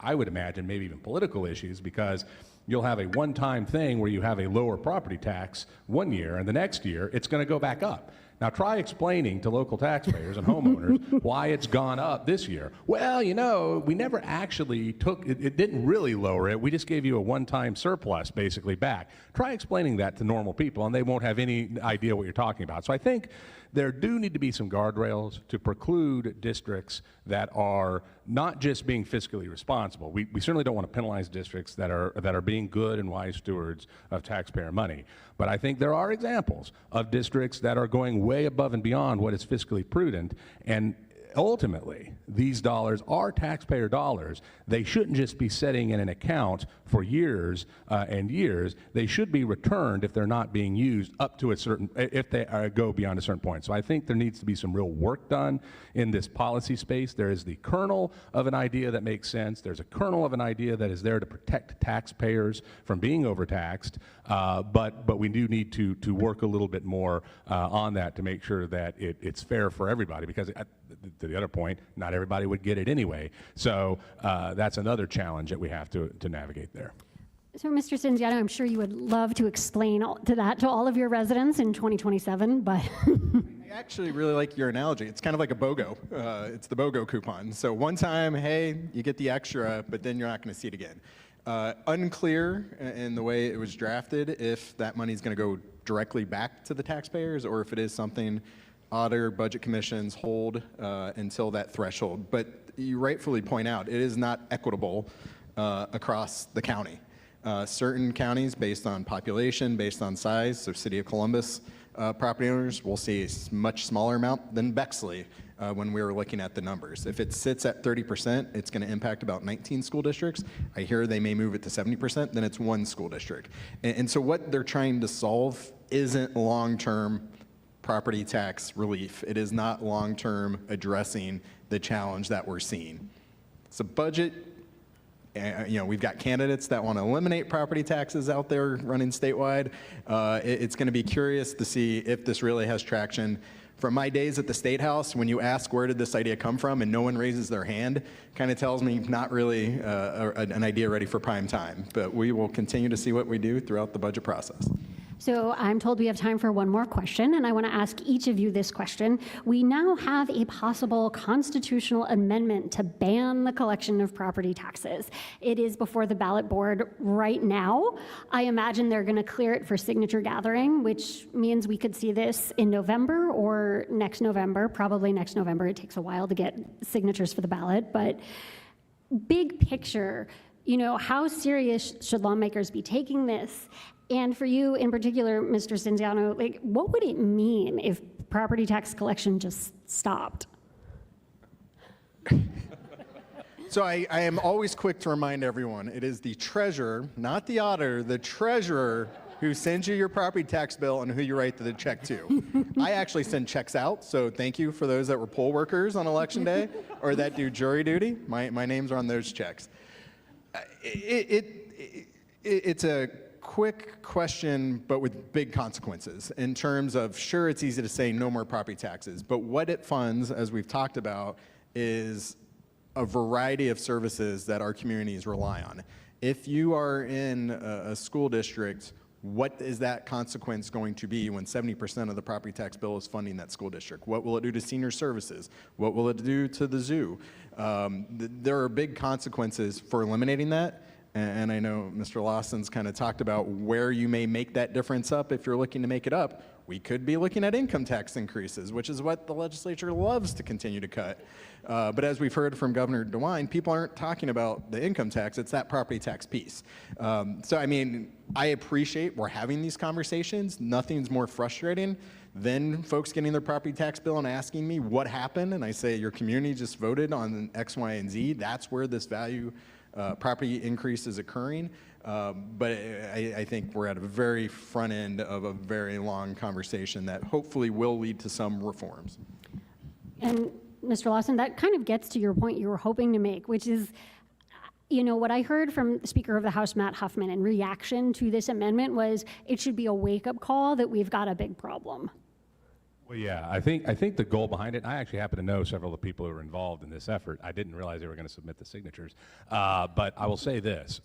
I would imagine, maybe even political issues, because you'll have a one-time thing where you have a lower property tax one year, and the next year it's going to go back up. Now try explaining to local taxpayers and homeowners why it's gone up this year. Well, you know, we never actually it didn't really lower it. We just gave you a one-time surplus basically back. Try explaining that to normal people and they won't have any idea what you're talking about. So I think there do need to be some guardrails to preclude districts that are not just being fiscally responsible. We certainly don't want to penalize districts that are being good and wise stewards of taxpayer money. But I think there are examples of districts that are going way above and beyond what is fiscally prudent, and ultimately, these dollars are taxpayer dollars. They shouldn't just be sitting in an account for years and years. They should be returned if they're not being used up to a certain, if they go beyond a certain point. So I think there needs to be some real work done in this policy space. There is the kernel of an idea that makes sense. There's a kernel of an idea that is there to protect taxpayers from being overtaxed, but we do need to work a little bit more on that to make sure that it's fair for everybody, because to the other point, not everybody would get it anyway. So that's another challenge that we have to navigate there. So, Mr. Stinziano, I'm sure you would love to explain that to all of your residents in 2027, but... I actually really like your analogy. It's kind of like a BOGO. It's the BOGO coupon. So one time, hey, you get the extra, but then you're not going to see it again. Unclear in the way it was drafted if that money is going to go directly back to the taxpayers or if it is something auditor budget commissions hold until that threshold. But you rightfully point out, it is not equitable across the county. Certain counties, based on population, based on size, so City of Columbus property owners will see a much smaller amount than Bexley when we were looking at the numbers. If it sits at 30%, it's going to impact about 19 school districts. I hear they may move it to 70%, then it's one school district. And so what they're trying to solve isn't long-term property tax relief. It is not long-term addressing the challenge that we're seeing. It's a budget. We've got candidates that want to eliminate property taxes out there running statewide. It's going to be curious to see if this really has traction. From my days at the State House, when you ask where did this idea come from and no one raises their hand, kind of tells me not really an idea ready for prime time. But we will continue to see what we do throughout the budget process. So I'm told we have time for one more question, and I want to ask each of you this question. We now have a possible constitutional amendment to ban the collection of property taxes. It is before the ballot board right now. I imagine they're going to clear it for signature gathering, which means we could see this in November or next November, probably next November. It takes a while to get signatures for the ballot, but big picture, how serious should lawmakers be taking this? And for you in particular, Mr. Stinziano, what would it mean if property tax collection just stopped? So I am always quick to remind everyone, it is the treasurer, not the auditor, the treasurer who sends you your property tax bill and who you write the check to. I actually send checks out, so thank you for those that were poll workers on election day or that do jury duty. My names are on those checks. It's a quick question, but with big consequences in terms of, sure, it's easy to say no more property taxes, but what it funds, as we've talked about, is a variety of services that our communities rely on. If you are in a school district, what is that consequence going to be when 70% of the property tax bill is funding that school district? What will it do to senior services? What will it do to the zoo? There are big consequences for eliminating that. And I know Mr. Lawson's kind of talked about where you may make that difference up if you're looking to make it up. We could be looking at income tax increases, which is what the legislature loves to continue to cut. But as we've heard from Governor DeWine, people aren't talking about the income tax, it's that property tax piece. So, I appreciate we're having these conversations. Nothing's more frustrating than folks getting their property tax bill and asking me what happened. And I say, your community just voted on X, Y, and Z. That's where this value property increase is occurring, but I think we're at a very front end of a very long conversation that hopefully will lead to some reforms. And Mr. Lawson, that kind of gets to your point you were hoping to make, which is, what I heard from Speaker of the House, Matt Huffman, in reaction to this amendment was it should be a wake-up call that we've got a big problem. Well, yeah, I think the goal behind it, I actually happen to know several of the people who are involved in this effort. I didn't realize they were going to submit the signatures. But I will say this.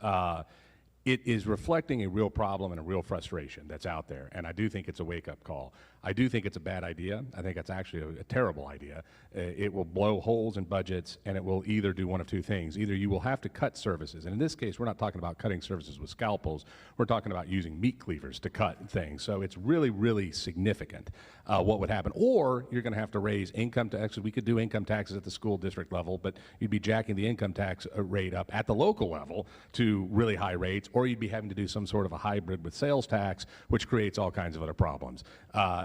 It is reflecting a real problem and a real frustration that's out there, and I do think it's a wake-up call. I do think it's a bad idea. I think it's actually a terrible idea. It will blow holes in budgets, and it will either do one of two things. Either you will have to cut services, and in this case, we're not talking about cutting services with scalpels. We're talking about using meat cleavers to cut things. So it's really, really significant what would happen. Or you're going to have to raise income taxes. We could do income taxes at the school district level, but you'd be jacking the income tax rate up at the local level to really high rates, or you'd be having to do some sort of a hybrid with sales tax, which creates all kinds of other problems.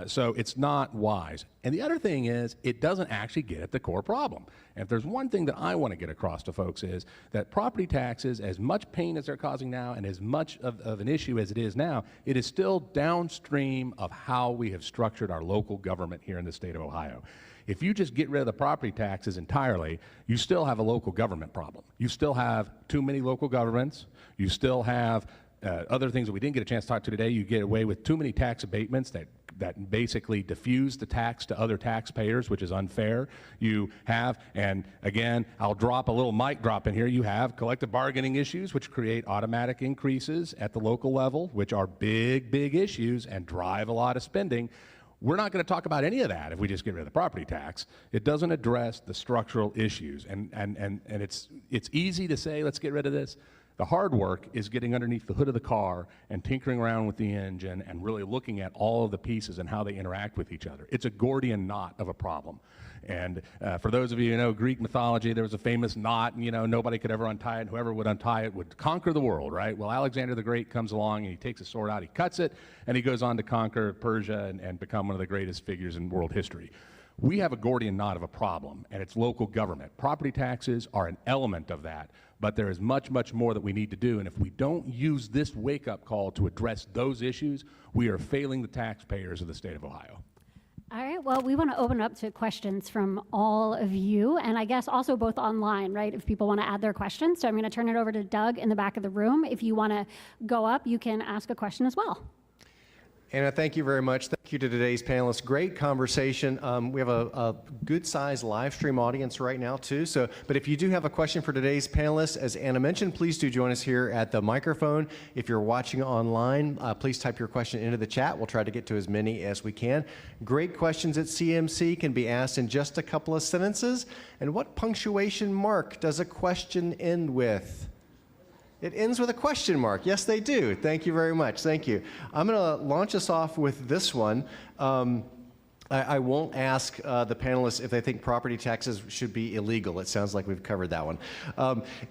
So it's not wise. And the other thing is, it doesn't actually get at the core problem. And if there's one thing that I want to get across to folks is that property taxes, as much pain as they're causing now and as much of an issue as it is now, it is still downstream of how we have structured our local government here in the state of Ohio. If you just get rid of the property taxes entirely, you still have a local government problem. You still have too many local governments. You still have other things that we didn't get a chance to talk to today. You get away with too many tax abatements that basically diffuse the tax to other taxpayers, which is unfair. You have, and again, I'll drop a little mic drop in here, you have collective bargaining issues, which create automatic increases at the local level, which are big, big issues and drive a lot of spending. We're not going to talk about any of that if we just get rid of the property tax. It doesn't address the structural issues, and it's easy to say, let's get rid of this. The hard work is getting underneath the hood of the car and tinkering around with the engine and really looking at all of the pieces and how they interact with each other. It's a Gordian knot of a problem. And for those of you who know Greek mythology, there was a famous knot, and nobody could ever untie it, and whoever would untie it would conquer the world, right? Well, Alexander the Great comes along, and he takes his sword out, he cuts it, and he goes on to conquer Persia and become one of the greatest figures in world history. We have a Gordian knot of a problem, and it's local government. Property taxes are an element of that, but there is much, much more that we need to do, and if we don't use this wake-up call to address those issues, we are failing the taxpayers of the state of Ohio. All right, well, we want to open up to questions from all of you, and I guess also both online, right, if people want to add their questions. So I'm going to turn it over to Doug in the back of the room. If you want to go up, you can ask a question as well. Anna, thank you very much. Thank you to today's panelists. Great conversation. We have a good-sized live stream audience right now, too. But if you do have a question for today's panelists, as Anna mentioned, please do join us here at the microphone. If you're watching online, please type your question into the chat. We'll try to get to as many as we can. Great questions at CMC can be asked in just a couple of sentences. And what punctuation mark does a question end with? It ends with a question mark. Yes, they do. Thank you very much. Thank you. I'm going to launch us off with this one. I won't ask the panelists if they think property taxes should be illegal. It sounds like we've covered that one.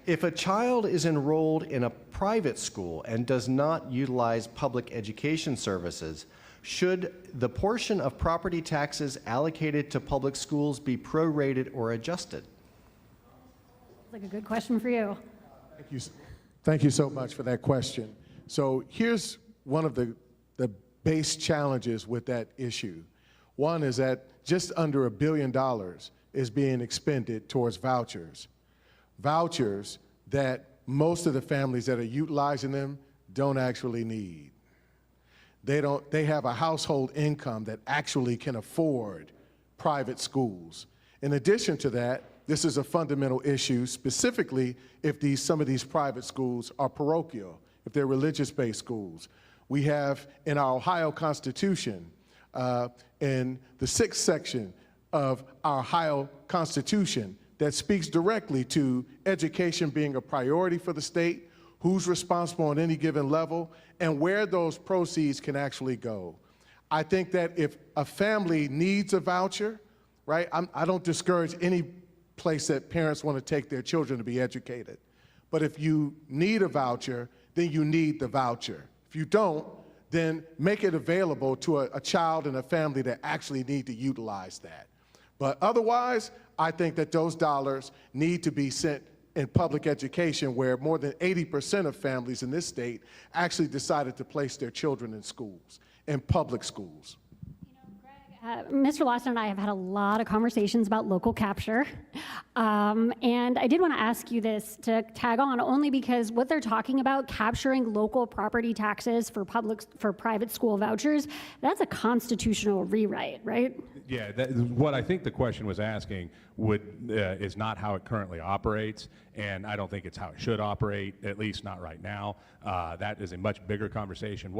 If a child is enrolled in a private school and does not utilize public education services, should the portion of property taxes allocated to public schools be prorated or adjusted? That's like a good question for you. Thank you. Thank you so much for that question. So here's one of the base challenges with that issue. One is that just under $1 billion is being expended towards vouchers. Vouchers that most of the families that are utilizing them don't actually need. They have a household income that actually can afford private schools. In addition to that, this is a fundamental issue, specifically if some of these private schools are parochial, if they're religious-based schools. We have in our Ohio Constitution, in the 6th section of our Ohio Constitution, that speaks directly to education being a priority for the state, who's responsible on any given level, and where those proceeds can actually go. I think that if a family needs a voucher, right, I don't discourage any place that parents want to take their children to be educated. But if you need a voucher, then you need the voucher. If you don't, then make it available to a child and a family that actually need to utilize that. But otherwise, I think that those dollars need to be sent in public education, where more than 80% of families in this state actually decided to place their children in schools, in public schools. Mr. Lawson and I have had a lot of conversations about local capture, and I did want to ask you this to tag on, only because what they're talking about, capturing local property taxes for private school vouchers, that's a constitutional rewrite, right? Yeah, what I think the question was asking is not how it currently operates, and I don't think it's how it should operate, at least not right now. That is a much bigger conversation.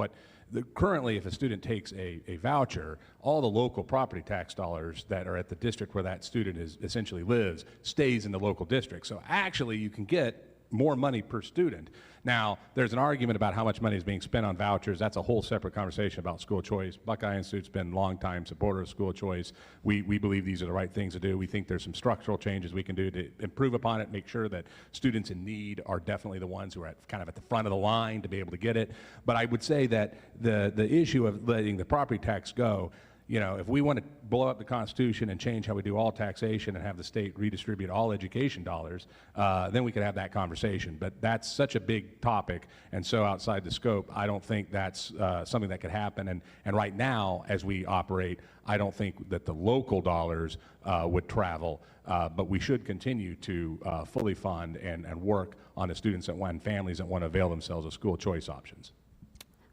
Currently, if a student takes a voucher, all the local property tax dollars that are at the district where that student essentially lives stays in the local district. So actually, you can get more money per student. Now, there's an argument about how much money is being spent on vouchers. That's a whole separate conversation about school choice. Buckeye Institute's been a long-time supporter of school choice. We believe these are the right things to do. We think there's some structural changes we can do to improve upon it, make sure that students in need are definitely the ones who are kind of at the front of the line to be able to get it. But I would say that the issue of letting the property tax go, if we want to blow up the Constitution and change how we do all taxation and have the state redistribute all education dollars, then we could have that conversation. But that's such a big topic and so outside the scope, I don't think that's something that could happen. And right now, as we operate, I don't think that the local dollars would travel, but we should continue to fully fund and work on the students and families that want to avail themselves of school choice options.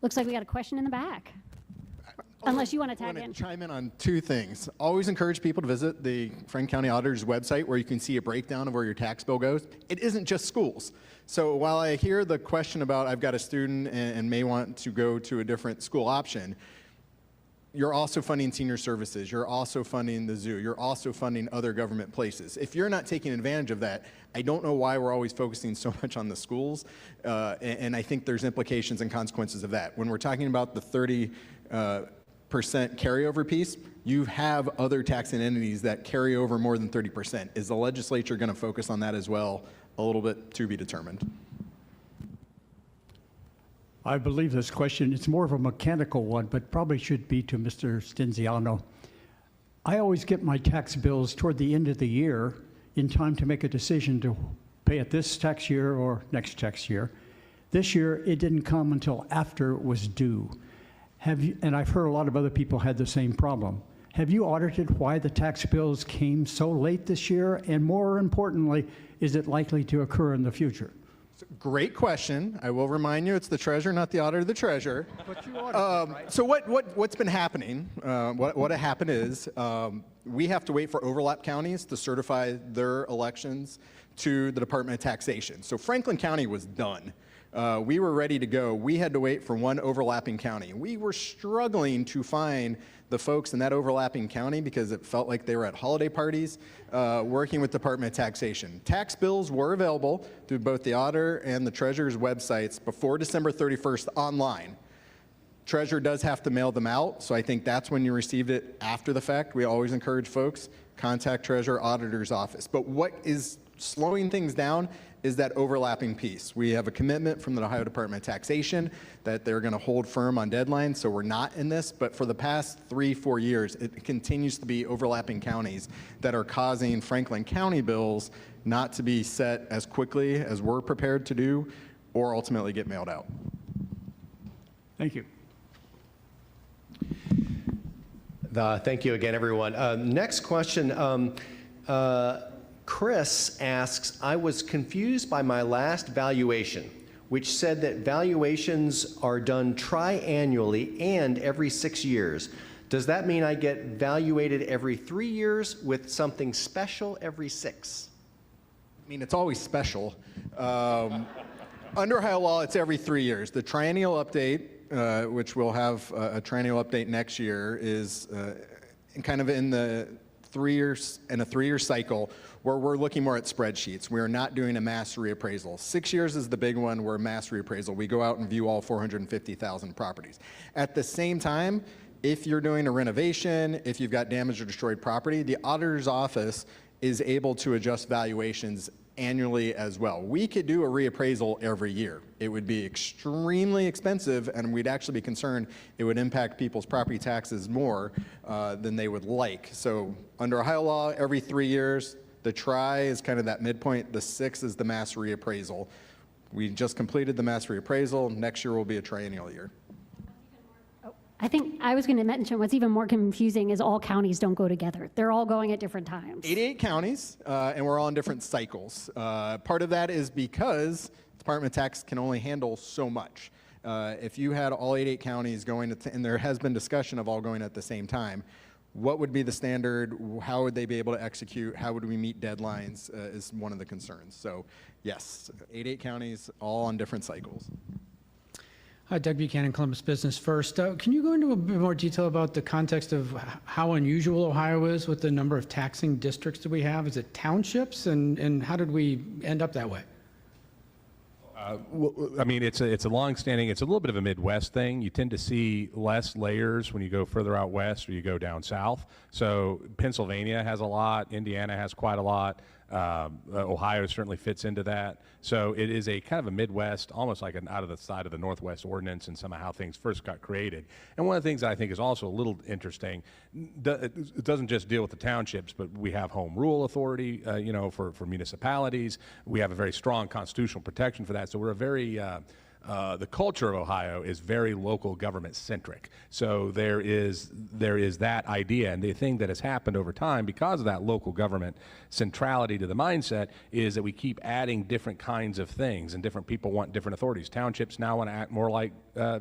Looks like we got a question in the back. Unless you want to tag in. I want to chime in on two things. Always encourage people to visit the Franklin County Auditor's website, where you can see a breakdown of where your tax bill goes. It isn't just schools. So while I hear the question about I've got a student and may want to go to a different school option, you're also funding senior services, you're also funding the zoo, you're also funding other government places. If you're not taking advantage of that, I don't know why we're always focusing so much on the schools, and I think there's implications and consequences of that. When we're talking about the 30% carryover piece, you have other taxing entities that carry over more than 30%. Is the legislature going to focus on that as well? A little bit to be determined. I believe this question, it's more of a mechanical one, but probably should be to Mr. Stinziano. I always get my tax bills toward the end of the year in time to make a decision to pay it this tax year or next tax year. This year, it didn't come until after it was due. And I've heard a lot of other people had the same problem. Have you audited why the tax bills came so late this year? And more importantly, is it likely to occur in the future? Great question. I will remind you, it's the treasurer, not the auditor, the treasurer. But you audited, right? So what's been happening, what happened is we have to wait for overlap counties to certify their elections to the Department of Taxation. So Franklin County was done. We were ready to go. We had to wait for one overlapping county. We were struggling to find the folks in that overlapping county because it felt like they were at holiday parties working with Department of Taxation. Tax bills were available through both the auditor and the treasurer's websites before December 31st online. Treasurer does have to mail them out, so I think that's when you received it after the fact. We always encourage folks, contact treasurer, auditor's office. But what is slowing things down is that overlapping piece. We have a commitment from the Ohio Department of Taxation that they're going to hold firm on deadlines, so we're not in this. But for the past 3-4 years, it continues to be overlapping counties that are causing Franklin County bills not to be set as quickly as we're prepared to do or ultimately get mailed out. Thank you. Thank you again, everyone. Next question. Chris asks, I was confused by my last valuation, which said that valuations are done triannually and every 6 years. Does that mean I get valuated every 3 years with something special every 6? I mean, it's always special. Under Ohio law, it's every 3 years. The triennial update, which we'll have a triennial update next year, is kind of in the 3 years, in a 3-year cycle where we're looking more at spreadsheets. We are not doing a mass reappraisal. 6 years is the big one where mass reappraisal. We go out and view all 450,000 properties. At the same time, if you're doing a renovation, if you've got damaged or destroyed property, the auditor's office is able to adjust valuations annually as well. We could do a reappraisal every year. It would be extremely expensive, and we'd actually be concerned it would impact people's property taxes more than they would like. So under Ohio law, every 3 years, the tri is kind of that midpoint. The 6 is the mass reappraisal. We just completed the mass reappraisal. Next year will be a triennial year. I think I was going to mention what's even more confusing is all counties don't go together. They're all going at different times. 88 counties, and we're all in different cycles. Part of that is because the Department of Tax can only handle so much. If you had all 88 counties going, and there has been discussion of all going at the same time, what would be the standard? How would they be able to execute? How would we meet deadlines is one of the concerns. So yes, 88 counties, all on different cycles. Hi, Doug Buchanan, Columbus Business First. Can you go into a bit more detail about the context of how unusual Ohio is with the number of taxing districts that we have? Is it townships, and how did we end up that way? I mean, it's a long-standing, it's a little bit of a Midwest thing. You tend to see less layers when you go further out west or you go down south. So Pennsylvania has a lot, Indiana has quite a lot. Ohio certainly fits into that. So it is a kind of a Midwest, almost like an out of the side of the Northwest ordinance and somehow how things first got created. And one of the things that I think is also a little interesting, it doesn't just deal with the townships, but we have home rule authority, for municipalities. We have a very strong constitutional protection for that. So we're a very, the culture of Ohio is very local government centric. So there is that idea, and the thing that has happened over time because of that local government centrality to the mindset is that we keep adding different kinds of things, and different people want different authorities. Townships now want to act more like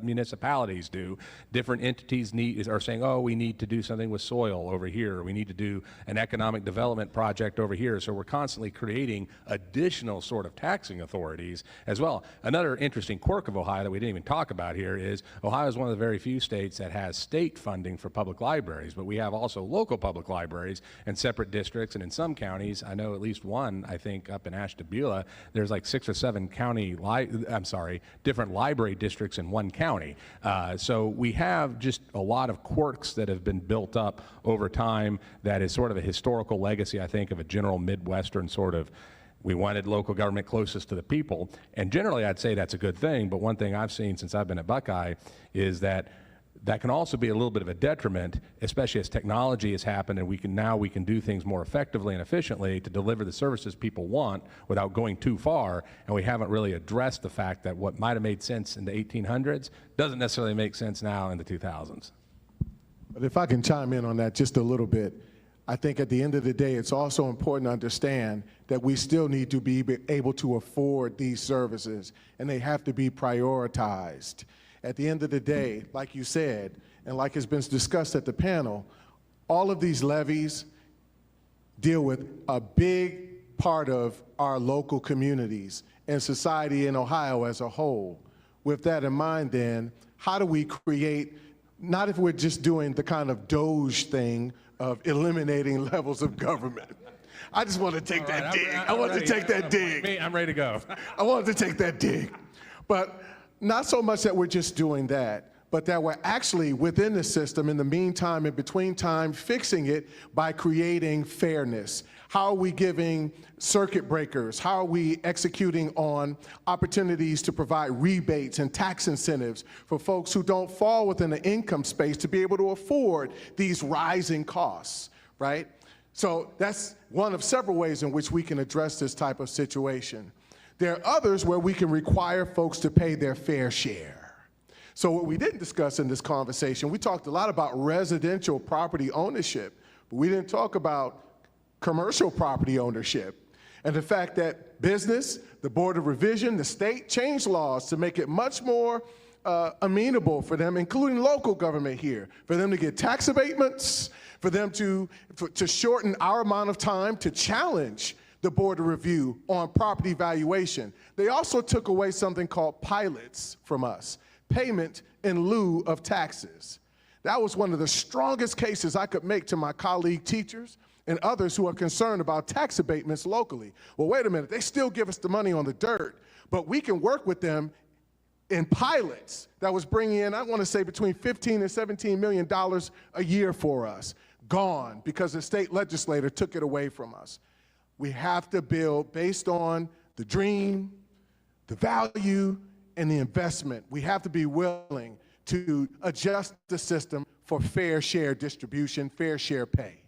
municipalities do. Different entities are saying, oh, we need to do something with soil over here. We need to do an economic development project over here. So we're constantly creating additional sort of taxing authorities as well. Another interesting quirk of Ohio that we didn't even talk about here is Ohio is one of the very few states that has state funding for public libraries, but we have also local public libraries and separate districts. And in some counties, I know at least one, I think up in Ashtabula, there's like 6 or 7 different library districts in one county. So we have just a lot of quirks that have been built up over time that is sort of a historical legacy, I think, of a general Midwestern sort of, we wanted local government closest to the people. And generally, I'd say that's a good thing. But one thing I've seen since I've been at Buckeye is that can also be a little bit of a detriment, especially as technology has happened and we can do things more effectively and efficiently to deliver the services people want without going too far. And we haven't really addressed the fact that what might have made sense in the 1800s doesn't necessarily make sense now in the 2000s. But if I can chime in on that just a little bit, I think at the end of the day, it's also important to understand that we still need to be able to afford these services, and they have to be prioritized. At the end of the day, like you said, and like has been discussed at the panel, all of these levies deal with a big part of our local communities and society in Ohio as a whole. With that in mind, then, how do we create, not if we're just doing the kind of Doge thing of eliminating levels of government. I just want to take that dig. I want to take that dig. I'm ready to go. I wanted to take that dig. But not so much that we're just doing that, but that we're actually within the system in the meantime, in between time, fixing it by creating fairness. How are we giving circuit breakers? How are we executing on opportunities to provide rebates and tax incentives for folks who don't fall within the income space to be able to afford these rising costs, right? So that's one of several ways in which we can address this type of situation. There are others where we can require folks to pay their fair share. So what we didn't discuss in this conversation, we talked a lot about residential property ownership, but we didn't talk about commercial property ownership, and the fact that business, the Board of Revision, the state changed laws to make it much more amenable for them, including local government here, for them to get tax abatements, for them to shorten our amount of time to challenge the Board of Review on property valuation. They also took away something called pilots from us, payment in lieu of taxes. That was one of the strongest cases I could make to my colleague teachers and others who are concerned about tax abatements locally. Well, wait a minute, they still give us the money on the dirt, but we can work with them in pilots that was bringing in, I want to say, between $15 and $17 million a year for us. Gone because the state legislator took it away from us. We have to build based on the dream, the value, and the investment. We have to be willing to adjust the system for fair share distribution, fair share pay.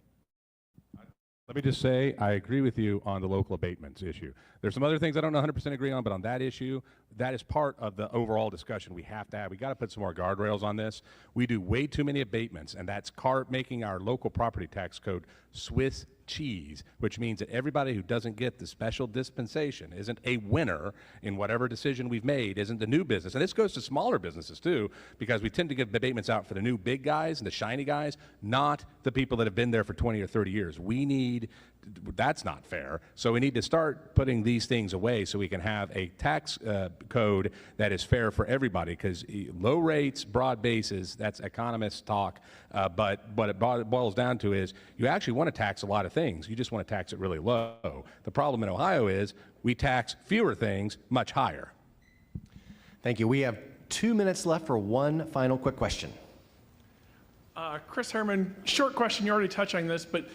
Let me just say, I agree with you on the local abatements issue. There's some other things I don't 100% agree on, but on that issue, that is part of the overall discussion we have to have. We got to put some more guardrails on this. We do way too many abatements, and that's making our local property tax code Swiss cheese, which means that everybody who doesn't get the special dispensation isn't a winner in whatever decision we've made, isn't the new business. And this goes to smaller businesses too, because we tend to give abatements out for the new big guys and the shiny guys, not the people that have been there for 20 or 30 years. That's not fair. So we need to start putting these things away so we can have a tax code that is fair for everybody, because low rates, broad bases, that's economists talk, but what it boils down to is you actually want to tax a lot of things. You just want to tax it really low. The problem in Ohio is we tax fewer things much higher. Thank you. We have 2 minutes left for one final quick question. Chris Herman, short question, you already touched on this, but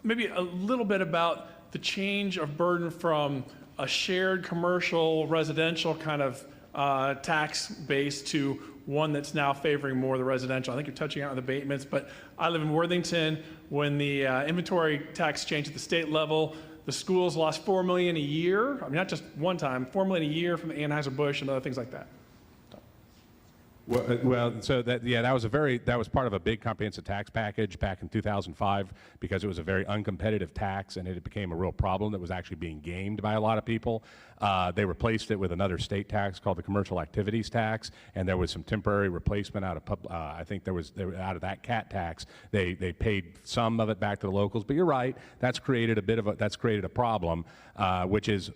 maybe a little bit about the change of burden from a shared commercial residential kind of tax base to one that's now favoring more the residential. I think you're touching on the abatements, but I live in Worthington. When the inventory tax changed at the state level, the schools lost $4 million a year. I mean, not just one time, $4 million a year from the Anheuser-Busch and other things like that. So that was part of a big comprehensive tax package back in 2005 because it was a very uncompetitive tax and it became a real problem that was actually being gamed by a lot of people. They replaced it with another state tax called the commercial activities tax, and there was some temporary replacement out of I think out of that CAT tax. They paid some of it back to the locals, but you're right, that's created a problem, which is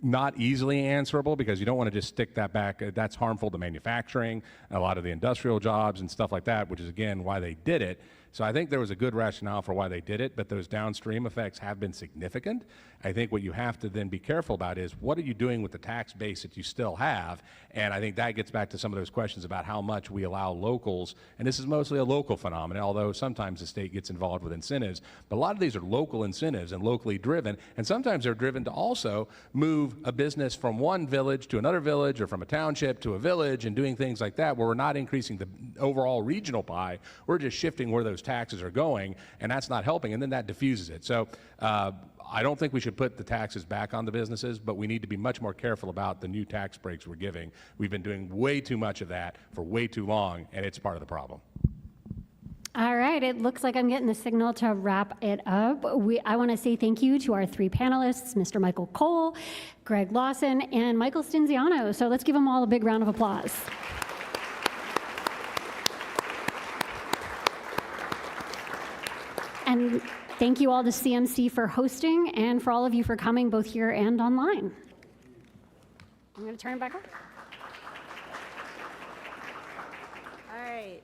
not easily answerable because you don't want to just stick that back. That's harmful to manufacturing, a lot of the industrial jobs and stuff like that, which is again why they did it. So I think there was a good rationale for why they did it, but those downstream effects have been significant. I think what you have to then be careful about is what are you doing with the tax base that you still have? And I think that gets back to some of those questions about how much we allow locals, and this is mostly a local phenomenon, although sometimes the state gets involved with incentives, but a lot of these are local incentives and locally driven, and sometimes they're driven to also move a business from one village to another village or from a township to a village and doing things like that where we're not increasing the overall regional pie, we're just shifting where those taxes are going, and that's not helping, and then that diffuses it. So I don't think we should put the taxes back on the businesses, but we need to be much more careful about the new tax breaks we're giving. We've been doing way too much of that for way too long, and it's part of the problem. All right, it looks like I'm getting the signal to wrap it up. I want to say thank you to our three panelists, Mr. Michael Cole, Greg Lawson, and Michael Stinziano. So let's give them all a big round of applause. And thank you all to CMC for hosting and for all of you for coming both here and online. I'm going to turn it back over. All right.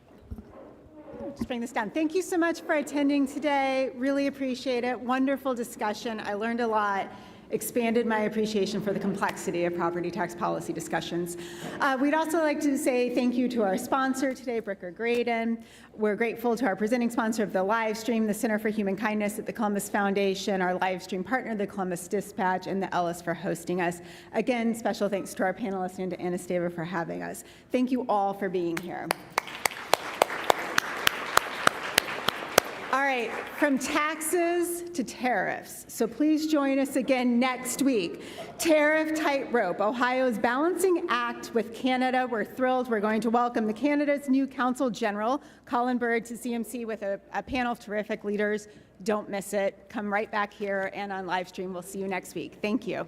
Just bring this down. Thank you so much for attending today. Really appreciate it. Wonderful discussion. I learned a lot. Expanded my appreciation for the complexity of property tax policy discussions. We'd also like to say thank you to our sponsor today, Bricker Graydon. We're grateful to our presenting sponsor of the live stream, the Center for Human Kindness at the Columbus Foundation, our live stream partner, the Columbus Dispatch, and the Ellis for hosting us. Again, special thanks to our panelists and to Anna Staver for having us. Thank you all for being here. All right, from taxes to tariffs. So please join us again next week. Tariff tightrope, Ohio's balancing act with Canada. We're thrilled. We're going to welcome Canada's new Consul General, Colin Bird, to CMC with a panel of terrific leaders. Don't miss it. Come right back here and on live stream. We'll see you next week. Thank you.